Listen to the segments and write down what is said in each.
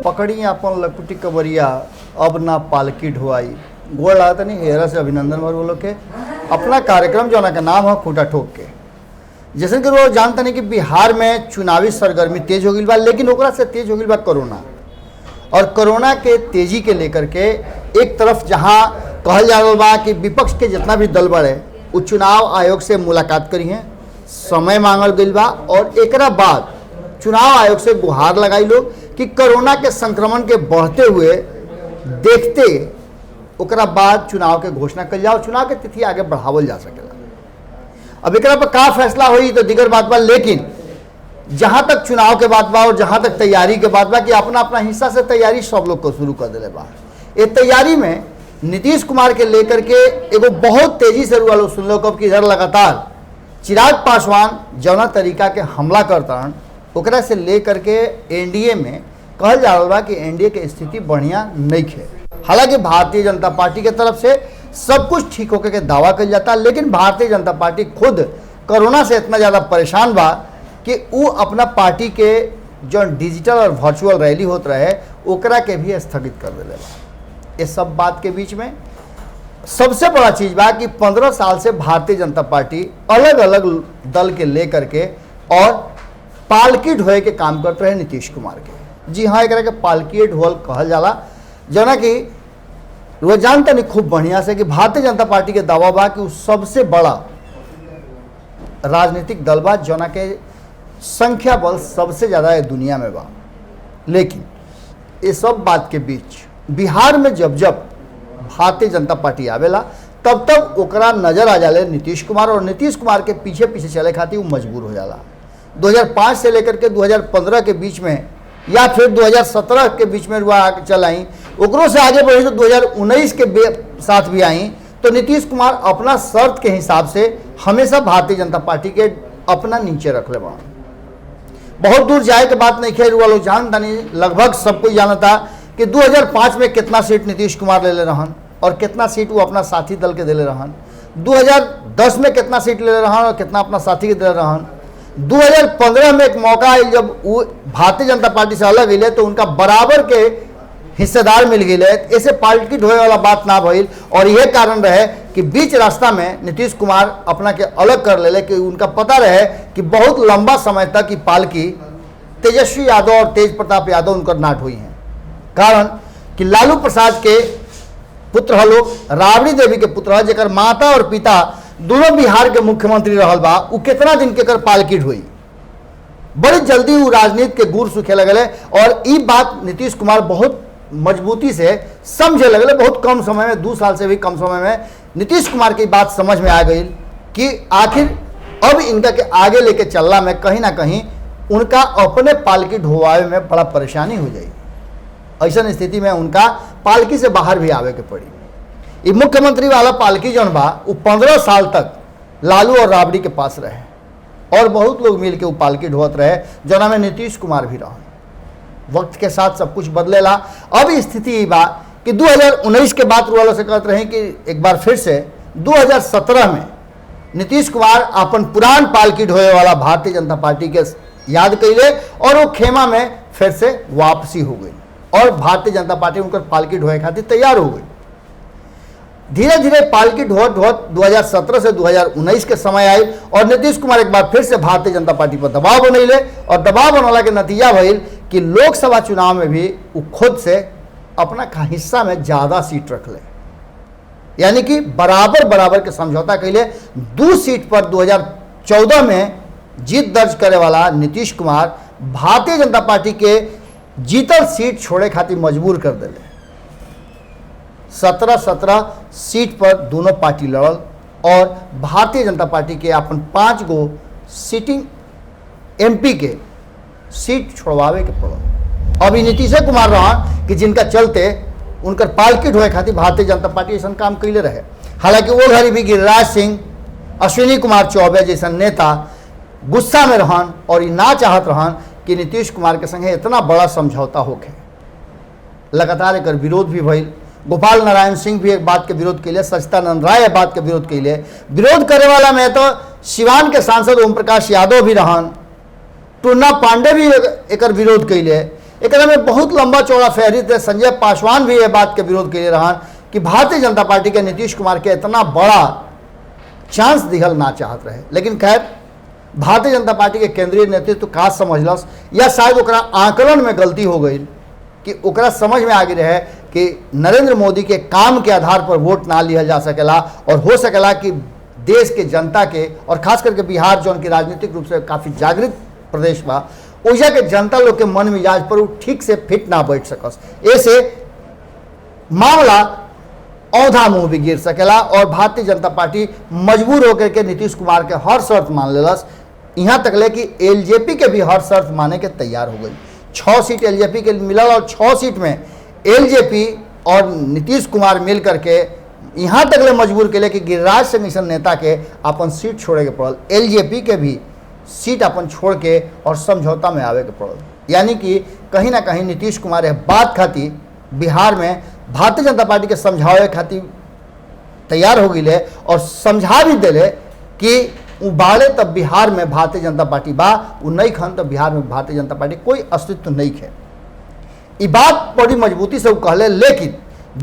पकड़ी अपन लकुटी कबरिया अब ना पालकी ढुआई। गोड़ लागत नहीं हेरा से अभिनंदन भर बोलो के अपना कार्यक्रम जो ना का नाम है खूंटा ठोक के। जैसे कि वो जानते नहीं कि बिहार में चुनावी सरगर्मी तेज हो गई बा, लेकिन ओकरा से तेज हो गई बा कोरोना। और कोरोना के तेजी के लेकर के एक तरफ जहां कहल जा रहा बा कि विपक्ष के जितना भी दल बड़े वो चुनाव आयोग से मुलाकात करी हैं, समय मांगल गई बा और एकरा बाद चुनाव आयोग से गुहार लगाई लोग कि कोरोना के संक्रमण के बढ़ते हुए देखते ओकरा बाद चुनाव के घोषणा कर जाओ, चुनाव के तिथि आगे बढ़ावल जा सकेला। अब एकरा पर का फैसला हुई तो दिगर बात बा, लेकिन जहां तक चुनाव के बात बा और जहां तक तैयारी के बात बा कि अपना अपना हिस्सा से तैयारी सब लोग को शुरू कर दिले बा। ये तैयारी में नीतीश कुमार के लेकर के एगो बहुत तेजी से रुआ लोग सुन लो कब कि इधर लगातार चिराग पासवान जौना तरीका के हमला करता ओकरा से लेकर के एनडीए में कहल जा रहा बा कि एनडीए के स्थिति बढ़िया नहीं है। हालांकि भारतीय जनता पार्टी के तरफ से सब कुछ ठीक होकर के दावा कर जाता, लेकिन भारतीय जनता पार्टी खुद कोरोना से इतना ज़्यादा परेशान बा कि वो अपना पार्टी के जो डिजिटल और वर्चुअल रैली होता रहे ओकरा के भी स्थगित कर दिले बा। ये सब बात के बीच में सबसे बड़ा चीज़ बा कि 15 साल से भारतीय जनता पार्टी अलग अलग दल के लेकर के और पालकी ढोए के काम करते रहे नीतीश कुमार के। जी हाँ, एक के पालकी ढोल कहल जाला, जना कि वो जानते नहीं खूब बढ़िया से कि भारतीय जनता पार्टी के दावा बा कि सबसे बड़ा राजनीतिक दल बा जना के संख्या बल सबसे ज़्यादा है दुनिया में बा। लेकिन ये सब बात के बीच बिहार में जब जब भारतीय जनता पार्टी आवेला तब तब ओकरा नजर आ जाले नीतीश कुमार, और नीतीश कुमार के पीछे पीछे चले खातिर वो मजबूर हो जाला। 2005 से लेकर के 2015 के बीच में या फिर 2017 के बीच में रुआ चल आई, ओकरों से आगे बढ़ी तो 2019 के साथ भी आई, तो नीतीश कुमार अपना शर्त के हिसाब से हमेशा भारतीय जनता पार्टी के अपना नीचे रख ले बा। बहुत दूर जाए के बात नहीं खेल रुआ लोग जानता नहीं, लगभग सब कोई जानता कि 2005 में कितना सीट नीतीश कुमार ले रहन और कितना सीट वो अपना साथी दल के दिले रहन, 2010 में कितना सीट ले रहन और कितना अपना साथी के दिले रहन, 2015 में एक मौका आयल जब वो भारतीय जनता पार्टी से अलग गए तो उनका बराबर के हिस्सेदार मिल गए, ऐसे पार्टी ढोए वाला बात ना भइल। और यह कारण रहे कि बीच रास्ता में नीतीश कुमार अपना के अलग कर ले कि उनका पता रहे कि बहुत लंबा समय तक की पालकी तेजस्वी यादव और तेज प्रताप यादव उनकर नाट हुई हैं। कारण कि लालू प्रसाद के पुत्र लोग, राबड़ी देवी के पुत्र जेकर माता और पिता दोनों बिहार के मुख्यमंत्री रहल बा, उ कितना दिन के कर पालकी ढोई, बड़ी जल्दी वो राजनीति के गुर सूखे लगले। और ये बात नीतीश कुमार बहुत मजबूती से समझे लगले। बहुत कम समय में, 2 साल से भी कम समय में नीतीश कुमार की बात समझ में आ गई कि आखिर अब इनका के आगे लेके चलना में कहीं ना कहीं उनका अपने पालकी ढोवावे में बड़ा परेशानी हो जाएगी। ऐसा स्थिति में उनका पालकी से बाहर भी आवे के पड़ी। ये मुख्यमंत्री वाला पालकी जौन बा वो 15 साल तक लालू और राबड़ी के पास रहे और बहुत लोग मिल के वो पालकी ढोत रहे, जना में नीतीश कुमार भी रहे। वक्त के साथ सब कुछ बदलेला। अब स्थिति ये बा कि 2019 के बाद वालों से कहते रहे कि एक बार फिर से 2017 में नीतीश कुमार अपन पुरान पालकी ढोए वाला भारतीय जनता पार्टी के याद कैले और वो खेमा में फिर से वापसी हो गई और भारतीय जनता पार्टी उनकर पालकी ढोए खातिर तैयार हो गई। धीरे धीरे पालकी ढोत ढोत 2017 से 2019 के समय आई और नीतीश कुमार एक बार फिर से भारतीय जनता पार्टी पर दबाव बनैले और दबाव बनला के नतीजा भइल कि लोकसभा चुनाव में भी वो खुद से अपना हिस्सा में ज़्यादा सीट रख ले, यानी कि बराबर बराबर के समझौता कैले। 2 सीट पर 2014 में जीत दर्ज करे वाला नीतीश कुमार भारतीय जनता पार्टी के जीतल सीट छोड़े खातिर मजबूर कर दिले। 17-17 सीट पर दोनों पार्टी लड़ल और भारतीय जनता पार्टी के अपन 5 गो सिटिंग एमपी के सीट छोड़वावे के पड़ल। अभी नीतीश कुमार रहा कि जिनका चलते उनकर पालकी ढोए खातिर भारतीय जनता पार्टी ऐसा काम कैले रहे। हालांकि वो घड़ी भी गिरिराज सिंह, अश्विनी कुमार चौबे जैसा नेता गुस्सा में रहन और ये ना चाहत रहन कि नीतीश कुमार के संगे इतना बड़ा समझौता होके। लगातार एक विरोध भी भइल। गोपाल नारायण सिंह भी एक बात के विरोध के लिए, सचिदानंद राय बात के विरोध के लिए। विरोध करे वाला में तो सिवान के सांसद ओम प्रकाश यादव भी रहन, टूना पांडे भी एक विरोध कैले। एक में बहुत लंबा चौड़ा फहरिस्त है। संजय पासवान भी ये बात के विरोध के लिए रहन कि भारतीय जनता पार्टी के नीतीश कुमार के इतना बड़ा चांस दिखल ना चाहत रहे, लेकिन खैर भारतीय जनता पार्टी के केंद्रीय नेतृत्व का समझलस या शायद ओकरा आकलन में गलती हो गई कि ओकरा समझ में आ गई रहे कि नरेंद्र मोदी के काम के आधार पर वोट ना लिया जा सकेला और हो सकेला कि देश के जनता के और खास करके बिहार जो उनकी राजनीतिक रूप से काफ़ी जागृत प्रदेश बा, ओइजा के जनता लोग के मन मिजाज पर वो ठीक से फिट ना बैठ सकस। ऐसे मामला औधा मुंह भी गिर सकेला और भारतीय जनता पार्टी मजबूर होकर के नीतीश कुमार के हर शर्त मान लेलस। यहाँ तक ले कि एलजेपी के भी हर शर्त माने के तैयार हो गई। 6 सीट एलजेपी के मिलल और 6 सीट में एलजेपी और नीतीश कुमार मिल करके यहाँ तक ले मजबूर के लिए कि गिरिराज सिंह ऐसा नेता के अपन सीट छोड़े के पड़ल, एलजेपी के भी सीट अपन छोड़ के और समझौता में आवे के पड़ल। यानी कि कहीं ना कहीं नीतीश कुमार यह बात खातिर बिहार में भारतीय जनता पार्टी के समझावे खातिर तैयार हो गए और समझा भी दिले कि उ बाड़े तब बिहार में भारतीय जनता पार्टी बा, उ नहीं खन तो बिहार में भारतीय जनता पार्टी कोई अस्तित्व नहीं है। ये बात बड़ी मजबूती से वो कहले, लेकिन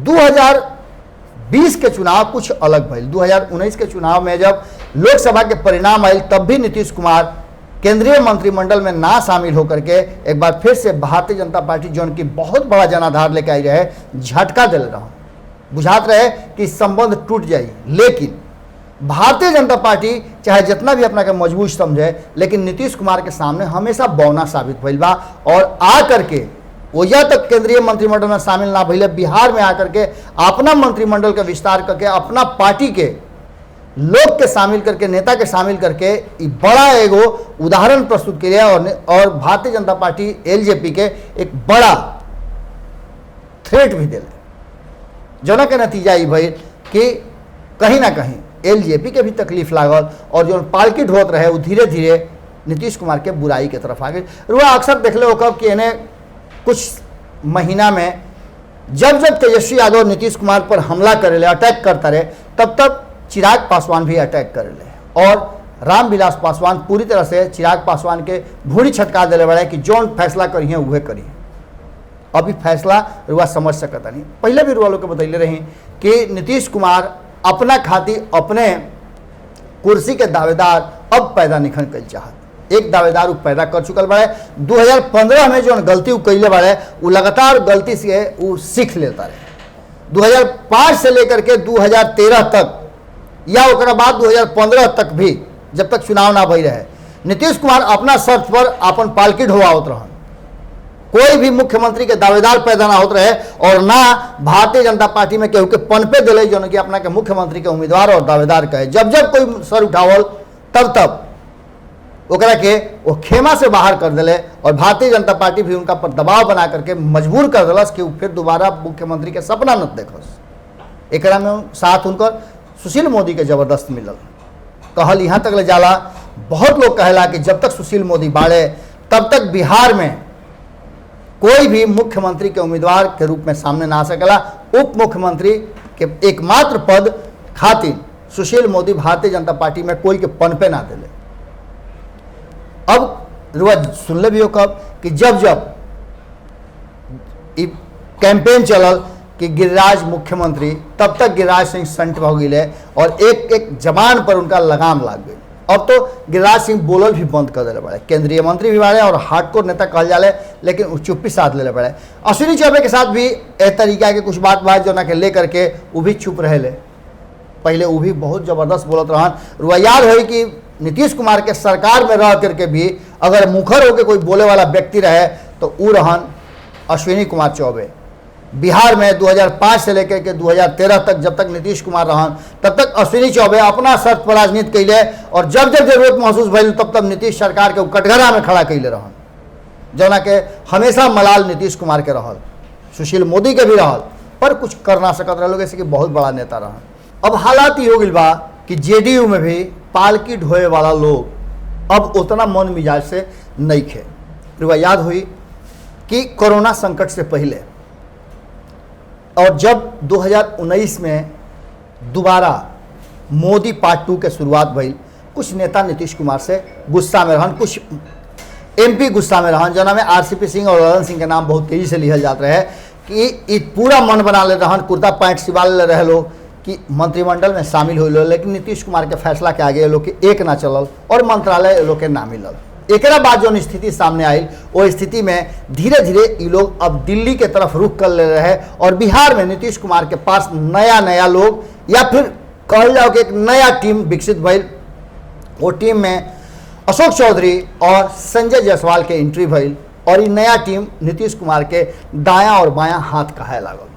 2020 के चुनाव कुछ अलग भइल। 2019 के चुनाव में जब लोकसभा के परिणाम आयल तब भी नीतीश कुमार केंद्रीय मंत्रिमंडल में ना शामिल होकर के एक बार फिर से भारतीय जनता पार्टी जो उनकी बहुत बड़ा जनाधार लेके आई रहे झटका दिल रहा, बुझात रहे कि संबंध टूट जाए। लेकिन भारतीय जनता पार्टी चाहे जितना भी अपना के मजबूत समझे, लेकिन नीतीश कुमार के सामने हमेशा बौना साबित भइल बा और आ करके ओजा तक केंद्रीय मंत्रिमंडल में शामिल ना भइले, बिहार में आकर के अपना मंत्रिमंडल का विस्तार करके अपना पार्टी के लोग के शामिल करके, नेता के शामिल करके बड़ा एगो उदाहरण प्रस्तुत किया और भारतीय जनता पार्टी एलजेपी के एक बड़ा थ्रेट भी दिले, जोना के नतीजा ये भइल कि कहीं ना कहीं एलजेपी के भी तकलीफ लागल और जो पालकी ढोत रहे वो धीरे धीरे नीतीश कुमार के बुराई के तरफ आ गई। रुआ अक्सर देख लो कब कि इन्हें कुछ महीना में जब जब तेजस्वी यादव नीतीश कुमार पर हमला करे, अटैक करता रहे, तब तब चिराग पासवान भी अटैक कर ले और रामविलास पासवान पूरी तरह से चिराग पासवान के भूरी छटका दिले बड़े कि जौन फैसला करिए वह करिए। अभी फैसला रुआ समझ सकता नहीं। पहले भी रुआ लोग के बतैले रही कि नीतीश कुमार अपना खातिर अपने कुर्सी के दावेदार अब पैदा निखन कर चाहत। एक दावेदार वो पैदा कर चुकल बड़े। 2015 में जो गलती वो कैले बड़े वो लगातार गलती से वो सीख लेता रहे। 2005 से लेकर के 2013 तक या ओकरा बाद 2015 तक भी जब तक चुनाव ना भई रहे, नीतीश कुमार अपना शर्त पर अपन पालकी ढोवावत रहन। कोई भी मुख्यमंत्री के दावेदार पैदा ना होते रहे और ना भारतीय जनता पार्टी में केहू के पनपे दिले जो कि अपना के मुख्यमंत्री के उम्मीदवार और दावेदार कहे। जब जब कोई सर उठावल तब तब ओकरा के वो खेमा से बाहर कर दिले और भारतीय जनता पार्टी भी उनका पर दबाव बना करके मजबूर कर दिलस कि वो फिर दोबारा मुख्यमंत्री के सपना न देखस। एकरा में साथ उनकर सुशील मोदी के जबरदस्त मिलल। कहल यहाँ तक ले जाला, बहुत लोग कहला कि जब तक सुशील मोदी बाड़े तब तक बिहार में कोई भी मुख्यमंत्री के उम्मीदवार के रूप में सामने ना आ सकेला। उप मुख्यमंत्री के एकमात्र पद खातिर सुशील मोदी भारतीय जनता पार्टी में कोई के पनपे ना दिले। अब रुआ सुनले भी हो कब कि जब जब कैंपेन चलल कि गिरिराज मुख्यमंत्री, तब तक गिरिराज सिंह संट हो गए और एक एक जबान पर उनका लगाम लाग गई। अब तो गिरिराज सिंह बोलल भी बंद कर दिले बड़े, केंद्रीय मंत्री भी बाड़े और हार्डकोर नेता कहल जाले, लेकिन वो चुप्पी साध ले बड़े। अश्विनी चौबे के साथ भी एक तरीका के कुछ बात जो ना के लेकर के वो भी चुप रहे ले। पहले वो भी बहुत जबरदस्त बोलत रहन। रुआ याद है कि नीतीश कुमार के सरकार में रह करके भी अगर मुखर होकर कोई बोले वाला व्यक्ति रहे तो वो रहन अश्विनी कुमार चौबे। बिहार में 2005 से लेकर के 2013 तक जब तक नीतीश कुमार रहन तब तक अश्विनी चौबे अपना शर्त पर राजनीति कैले और जब जब जरूरत महसूस भइल तब तब नीतीश सरकार के कटघरा में खड़ा कैले रहन, जना के हमेशा मलाल नीतीश कुमार के रहल, सुशील मोदी के भी रहल, पर कुछ कर ना सकत रहे लोग, ऐसे कि बहुत बड़ा नेता रहन। अब हालात ये हो गई बा कि जेडीयू में भी पालकी ढोए वाला लोग अब उतना मन मिजाज से नहीं खे। रुआ याद हुई कि कोरोना संकट से पहले और जब 2019 में दोबारा मोदी पार्ट 2 के शुरुआत भई, कुछ नेता नीतीश कुमार से गुस्सा में रहन, कुछ एमपी गुस्सा में रहन, जना में आरसीपी सिंह और ललन सिंह के नाम बहुत तेजी से लिखल जात रहे कि इ पूरा मन बना ले रहन, कुर्ता पैंट सिवा ले रहे लोग कि मंत्रिमंडल में शामिल हो लो, लेकिन नीतीश कुमार के फैसला के आगे ये लोग के एक ना चलल और मंत्रालय ये लोग के ना मिलल। एक बाद जो स्थिति सामने आई वो स्थिति में धीरे धीरे ये लोग अब दिल्ली के तरफ रुख कर ले रहे हैं और बिहार में नीतीश कुमार के पास नया नया लोग या फिर कहल जाओ कि एक नया टीम विकसित भइल। वो टीम में अशोक चौधरी और संजय जायसवाल के एंट्री भइल और ये नया टीम नीतीश कुमार के दायां और बायां हाथ कहे लागल।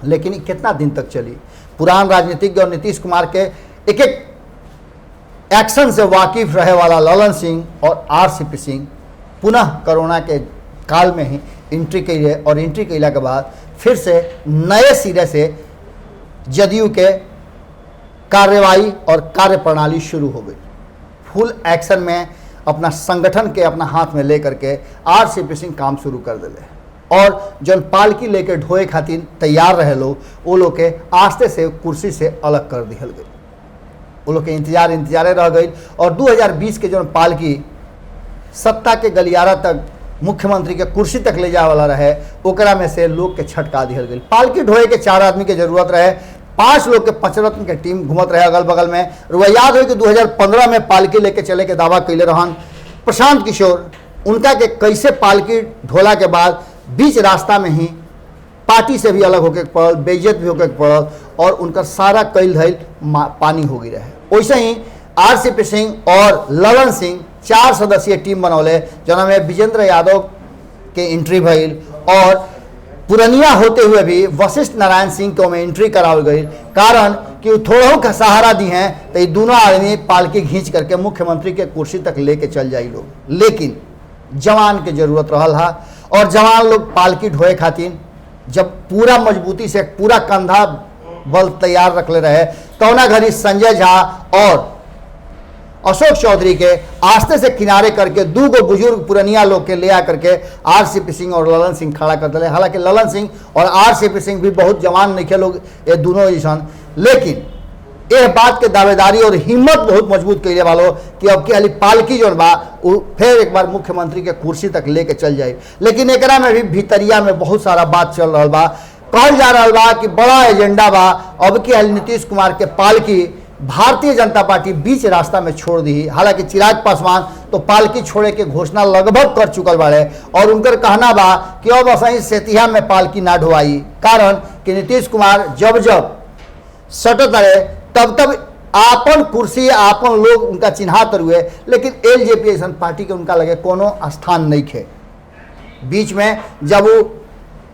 लेकिन ये कितना दिन तक चली? पुरान राजनीतिज्ञ और नीतीश कुमार के एक एक एक्शन से वाकिफ रहे वाला ललन सिंह और आरसीपी सिंह पुनः कोरोना के काल में ही एंट्री कैले और एंट्री कैला के बाद फिर से नए सिरे से जदयू के कार्यवाही और कार्यप्रणाली शुरू हो गई। फुल एक्शन में अपना संगठन के अपना हाथ में लेकर के आरसीपी सिंह काम शुरू कर दिले और जन पालकी लेके ढोए खातिर तैयार रहे लोग वो लोग के आस्ते से कुर्सी से अलग कर दिहल गई। वो लोग के इंतजारे रह गई और 2020 के जो पालकी सत्ता के गलियारा तक मुख्यमंत्री के कुर्सी तक ले जाए वाला रहे ओकरा में से लोग के छटका दिहल गई। पालकी ढोए के 4 आदमी के जरूरत रहे, 5 लोग के पंचरत्न के टीम घूमत रहे अगल बगल में। रुआ याद हो कि 2015 में पालकी लेके चले के दावा कैले रहन प्रशांत किशोर। उनका के कैसे पालकी ढोला के बाद बीच रास्ता में ही पार्टी से भी अलग होके पड़ल, बेइज्जत भी होके पड़ल और उनका सारा कैल धैल पानी हो गई रहे। वैसे ही आरसीपी सिंह और ललन सिंह 4 सदस्यीय टीम बनौले जना में विजेंद्र यादव के एंट्री भइल और पुरनिया होते हुए भी वशिष्ठ नारायण सिंह को में एंट्री करावल गई। कारण कि वो थोड़ा का सहारा दी हैं तो ये दोनों आदमी पालकी खींच करके मुख्यमंत्री के कुर्सी तक लेके चल जाई लोग। लेकिन जवान के जरूरत रहल हा और जवान लोग पालकी ढोए खातिर जब पूरा मजबूती से पूरा कंधा बल तैयार रखले रहे तौना घड़ी संजय झा और अशोक चौधरी के आस्ते से किनारे करके 2 गो बुजुर्ग पुरनिया लोग के ले आकर के आरसीपी सिंह और ललन सिंह खड़ा कर दिले। हालांकि ललन सिंह और आरसीपी सिंह भी बहुत जवान नहीं लोग ये दोनों इंसान, लेकिन यह बात के दावेदारी और हिम्मत बहुत मजबूत कैले वालों कि अब की पालकी जो बा वो फिर एक बार मुख्यमंत्री के कुर्सी तक लेके चल जाए। लेकिन एकरा में भी भीतरिया में बहुत सारा बात चल रहा बा, कहल जा रहा बा कि बड़ा एजेंडा बा अब की नीतीश कुमार के पालकी भारतीय जनता पार्टी बीच रास्ता में छोड़ दी। हालांकि चिराग पासवान तो पालकी छोड़े के घोषणा लगभग कर चुकल बाड़े और उनकर कहना बा कि अब असही सेतिया में पालकी ना ढोवाई। कारण कि नीतीश कुमार जब जब सटत रहे तब तब आपन कुर्सी आपन लोग उनका चिन्हात रुए, लेकिन एलजेपी ऐसा पार्टी के उनका लगे कोनो स्थान नहीं खे। बीच में जब वो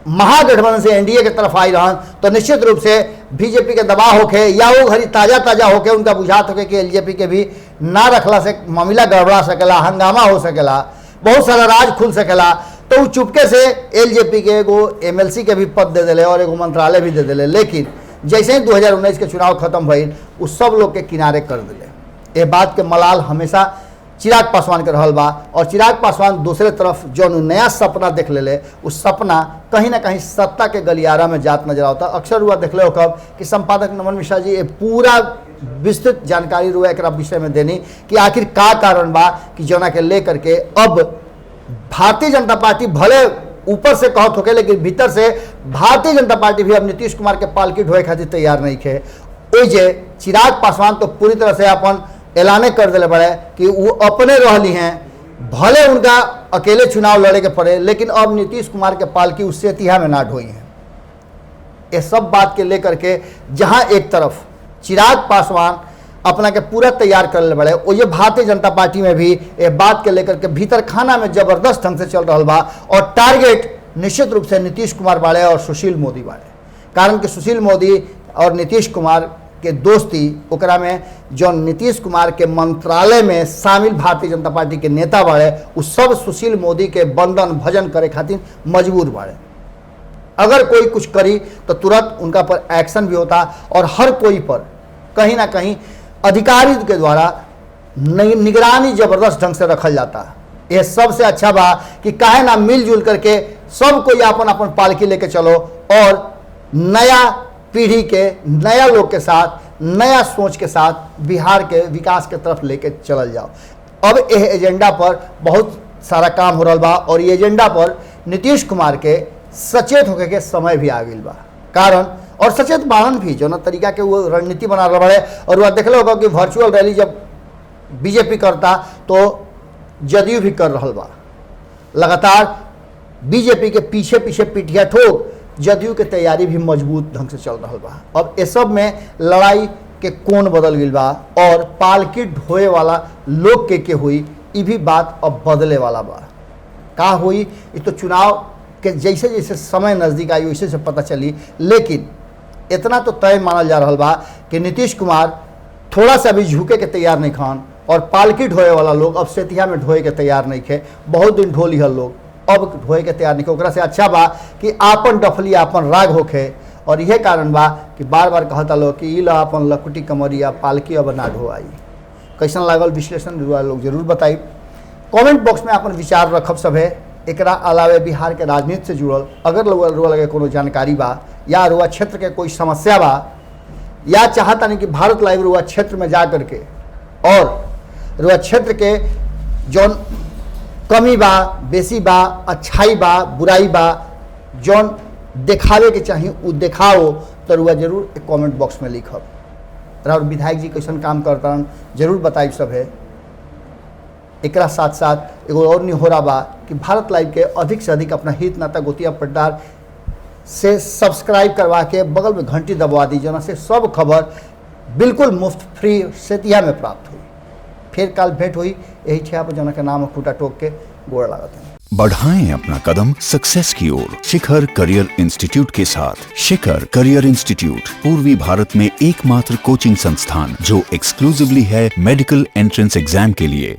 महागठबंधन से एनडीए के तरफ आई रहन तो निश्चित रूप से बीजेपी के दबाव होके या वो घड़ी ताज़ा होके उनका बुझात होके कि एलजेपी के भी ना रखला से मामला गड़बड़ा सकेला, हंगामा हो सकेला, बहुत सारा राज खुल सकेला। तो वो चुपके से एलजेपी के एगो एमएलसी के भी पद दे दिले और एगो मंत्रालय भी दे दिले। लेकिन जैसे ही 2019 के चुनाव खत्म भइल उस सब लोग के किनारे कर दिले। ये बात के मलाल हमेशा चिराग पासवान के रहल बा और चिराग पासवान दूसरे तरफ जो नया सपना देख ले उस सपना कहीं ना कहीं सत्ता के गलियारा में जात नजर आता। अक्सर हुआ देख लो कब कि संपादक नमन मिश्रा जी ये पूरा विस्तृत जानकारी रुआ एक विषय में देनी कि आखिर का कारण बा कि जना के लेकर के अब भारतीय जनता पार्टी भले ऊपर से कहत होके लेकिन भीतर से भारतीय जनता पार्टी भी अब नीतीश कुमार के पालकी ढोए खातिर तैयार नहीं थे। ओजे चिराग पासवान तो पूरी तरह से अपन ऐलाने कर दिले बड़े कि वो अपने रहली हैं, भले उनका अकेले चुनाव लड़े के पड़े लेकिन अब नीतीश कुमार के पालकी उससे सेतिया में ना ढोई हैं। ये सब बात के लेकर के जहां एक तरफ चिराग पासवान अपना के पूरा तैयार कर ले बड़े वो ये भारतीय जनता पार्टी में भी ये बात के लेकर के भीतर खाना में जबरदस्त ढंग से चल रहा बा और टारगेट निश्चित रूप से नीतीश कुमार बाड़े और सुशील मोदी बाड़े। कारण कि सुशील मोदी और नीतीश कुमार के दोस्ती ओकरा में जो नीतीश कुमार के मंत्रालय में शामिल भारतीय जनता पार्टी के नेता बाड़े वो सब सुशील मोदी के बंधन भजन करे खातिर मजबूर बाड़े। अगर कोई कुछ करी तो तुरंत उनका पर एक्शन भी होता और हर कोई पर कहीं ना कहीं अधिकारी के द्वारा निगरानी जबरदस्त ढंग से रखल जाता। यह सबसे अच्छा बा कि काहे ना मिलजुल करके सब कोई अपन अपन पालकी लेके चलो और नया पीढ़ी के नया लोग के साथ नया सोच के साथ बिहार के विकास के तरफ लेके चलल जाओ। अब यह एजेंडा पर बहुत सारा काम हो रहा बा और ये एजेंडा पर नीतीश कुमार के सचेत होके के समय भी आ गई बा। कारण और सचेत बाहन भी जो ना तरीका के वो रणनीति बना रहा है। और वह देख होगा कि वर्चुअल रैली जब बीजेपी करता तो जदयू भी कर रहा बा। लगातार बीजेपी के पीछे पीछे पिटिया ठोक जदयू के तैयारी भी मजबूत ढंग से चल रहा बा। अब इस सब में लड़ाई के कोण बदल गई बा और पालकी ढोए वाला लोग के हुई ये भी बात अब बदले वाला बा। का हुई ये तो चुनाव के जैसे जैसे समय नज़दीक आई वैसे से पता चली। लेकिन इतना तो तय मानल जा रहा बा कि नीतीश कुमार थोड़ा सा भी झुके के तैयार नहीं खान और पालकी ढोए वाला लोग अब सेतिया में ढोए के तैयार नहीं खे। बहुत दिन ढो लिहल लोग, अब ढोए के तैयार नहीं खे। ओकरा से अच्छा बा कि आपन डफली आपन राग होखे। और यह कारण बा कि बार बार कहता लोग कि ई ला अपन लकुटी कमरिया पालकी अब ना ढोआई। कैसन लागल विश्लेषण लोग जरूर बताई। कमेंट बॉक्स में अपन विचार रखब सब है। एकरा अलावे बिहार के राजनीति से जुड़ल अगर रुआ लगे कोनो जानकारी बा या रुआ क्षेत्र के कोई समस्या बा या चाहता नहीं कि भारत लाइव रुआ क्षेत्र में जा करके और रुआ क्षेत्र के जौन कमी बा बेसी बा अच्छाई बा बुराई बा जौन देखावे के चाहिए वो देखाओ तो रुआ जरूर एक कमेंट बॉक्स में लिखब। और विधायक जी कैसन काम करता जरूर बताई सब है। एकरा साथ साथ एगो और नहीं हो रहा बा कि भारत लाइव के अधिक से अधिक अपना हित नाता गोतिया पट्टार से सब्सक्राइब करवा के बगल में घंटी दबवा दी जना से सब खबर बिल्कुल मुफ्त फ्री सेतिया में प्राप्त हुई। फिर कल भेंट हुई यही ठिया पर जना के नाम खूटा टोक के गोड़ लागत है। बढ़ाएं अपना कदम सक्सेस की ओर शिखर करियर इंस्टीट्यूट के साथ। शिखर करियर इंस्टीट्यूट पूर्वी भारत में एकमात्र कोचिंग संस्थान जो एक्सक्लूसिवली है मेडिकल एंट्रेंस एग्जाम के लिए।